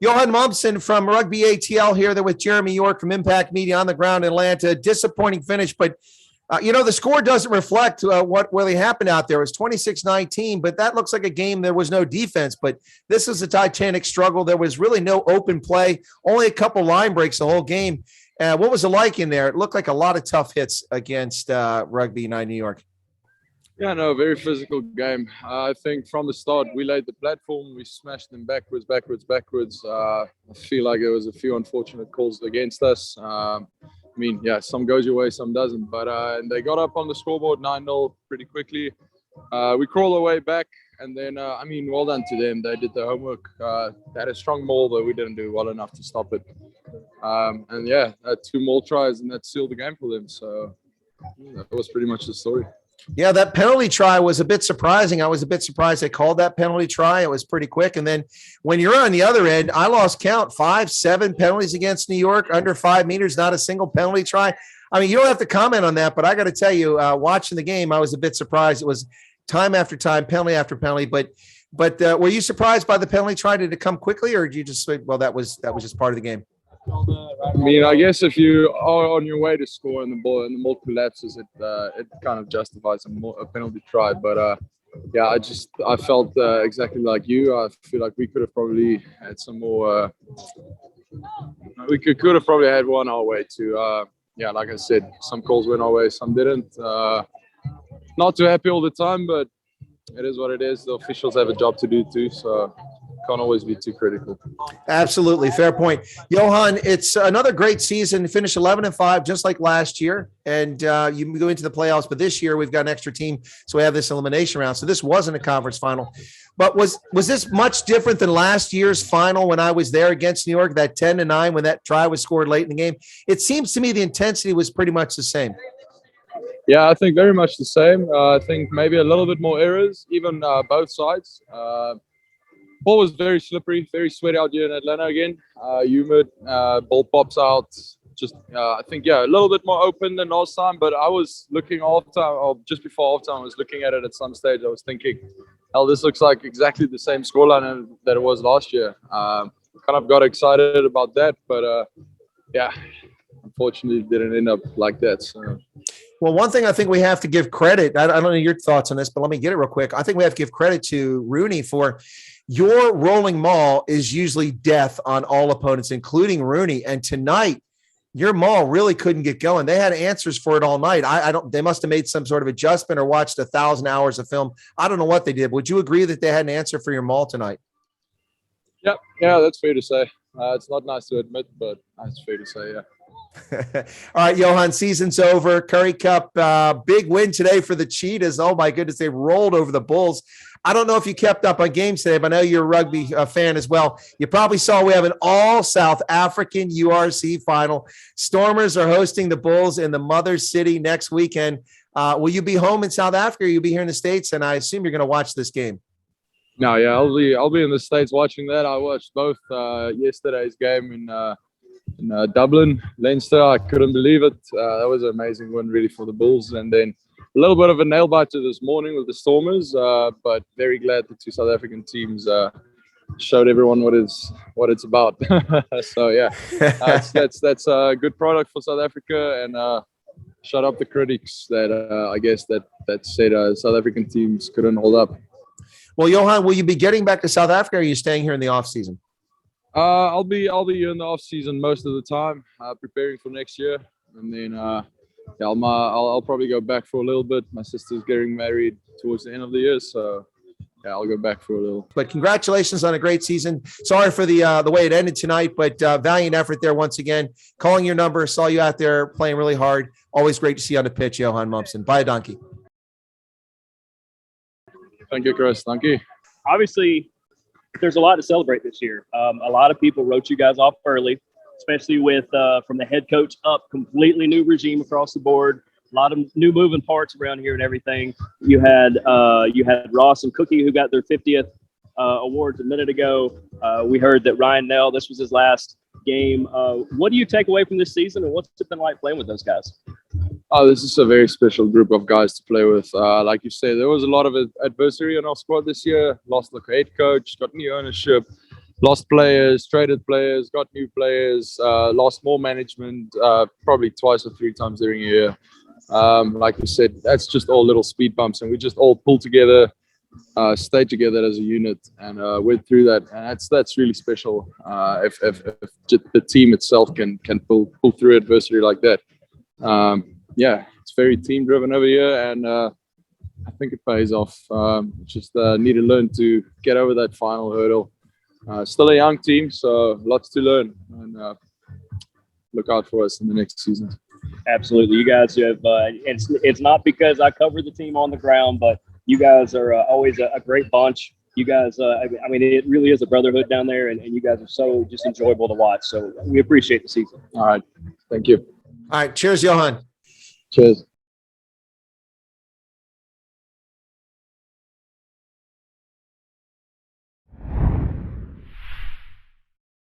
Johan Momsen from Rugby ATL here. They're with Jeremy York from Impact Media on the ground in Atlanta. Disappointing finish, but the score doesn't reflect what really happened out there. It was 26-19, but that looks like a game there was no defense. But this is a Titanic struggle. There was really no open play, only a couple line breaks the whole game. What was it like in there? It looked like a lot of tough hits against Rugby New York. Yeah, no, very physical game. I think from the start, we laid the platform. We smashed them backwards. I feel like there was a few unfortunate calls against us. Some goes your way, some doesn't. But and they got up on the scoreboard 9-0 pretty quickly. We crawled our way back. And then, well done to them. They did their homework. They had a strong maul, but we didn't do well enough to stop it. Two more tries, and that sealed the game for them. So that was pretty much the story. Yeah, that penalty try was a bit surprising. I was a bit surprised they called that penalty try. It was pretty quick. And then when you're on the other end, I lost count, 5-7 penalties against New York, under 5 meters, not a single penalty try. I mean, you don't have to comment on that, but I got to tell you, watching the game, I was a bit surprised. It was time after time, penalty after penalty. But were you surprised by the penalty try? Did it come quickly, or did you just say, well, that was just part of the game? I guess if you are on your way to score and the ball collapses, it kind of justifies a penalty try. But I felt exactly like you. I feel like we could have probably had some more. We could have probably had one our way too. Like I said, some calls went our way, some didn't. Not too happy all the time, but it is what it is. The officials have a job to do too, so can't always be too critical. Absolutely. Fair point. Johan, it's another great season. Finish 11-5, just like last year. And you go into the playoffs, but this year we've got an extra team. So we have this elimination round. So this wasn't a conference final, but was this much different than last year's final when I was there against New York, that 10-9, when that try was scored late in the game? It seems to me the intensity was pretty much the same. Yeah, I think very much the same. I think maybe a little bit more errors, even both sides. Ball was very slippery, very sweaty out here in Atlanta again. Humid, ball pops out. I think a little bit more open than last time. But I was looking just before halftime, I was looking at it at some stage. I was thinking, hell, this looks like exactly the same scoreline that it was last year. Kind of got excited about that, but unfortunately, it didn't end up like that. So. Well, one thing I think we have to give credit, I don't know your thoughts on this, but let me get it real quick. I think we have to give credit to RUNY for your rolling maul is usually death on all opponents, including RUNY. And tonight, your maul really couldn't get going. They had answers for it all night. They must have made some sort of adjustment or watched 1,000 hours of film. I don't know what they did. Would you agree that they had an answer for your maul tonight? Yep. Yeah, that's fair to say. It's not nice to admit, but that's fair to say, yeah. All right, Johan, season's over. Curry Cup, big win today for the Cheetahs. Oh, my goodness, they rolled over the Bulls. I don't know if you kept up on games today, but I know you're a rugby fan as well. You probably saw we have an all-South African URC final. Stormers are hosting the Bulls in the Mother City next weekend. Will you be home in South Africa, or you'll be here in the States? And I assume you're going to watch this game. No, yeah, I'll be in the States watching that. I watched both yesterday's game in Dublin, Leinster. I couldn't believe it. That was an amazing win, really, for the Bulls. And then a little bit of a nail biter this morning with the Stormers, but very glad the two South African teams showed everyone what it's about. So yeah, that's a good product for South Africa, and shut up the critics that I guess that said South African teams couldn't hold up. Well, Johan, will you be getting back to South Africa, or are you staying here in the off season? I'll be here in the off season most of the time, preparing for next year, and then I'll probably go back for a little bit. My sister's getting married towards the end of the year, so yeah, I'll go back for a little. But congratulations on a great season. Sorry for the way it ended tonight, but valiant effort there once again. Calling your number, saw you out there playing really hard. Always great to see you on the pitch, Johan Momsen. Bye, donkey. Thank you, Chris. Thank you. Obviously, there's a lot to celebrate this year. A lot of people wrote you guys off early, especially with from the head coach up, completely new regime across the board. A lot of new moving parts around here and everything. You had Ross and Cookie, who got their 50th awards a minute ago. We heard that Ryan Nell, this was his last game. What do you take away from this season, and what's it been like playing with those guys? Oh, this is a very special group of guys to play with. Like you said, there was a lot of adversity in our squad this year. Lost the head coach, got new ownership, lost players, traded players, got new players, lost more management, probably twice or 3 times during a year. Like we said, that's just all little speed bumps, and we just all pulled together, stayed together as a unit, and went through that. And that's really special. If the team itself can pull through adversity like that. Yeah, it's very team driven over here, and I think it pays off. Just need to learn to get over that final hurdle. Still a young team, so lots to learn, and look out for us in the next season. Absolutely. You guys have, it's not because I cover the team on the ground, but you guys are always a great bunch. You guys, I mean, it really is a brotherhood down there, and you guys are so just enjoyable to watch. So we appreciate the season. All right. Thank you. All right. Cheers, Johan. Cheers.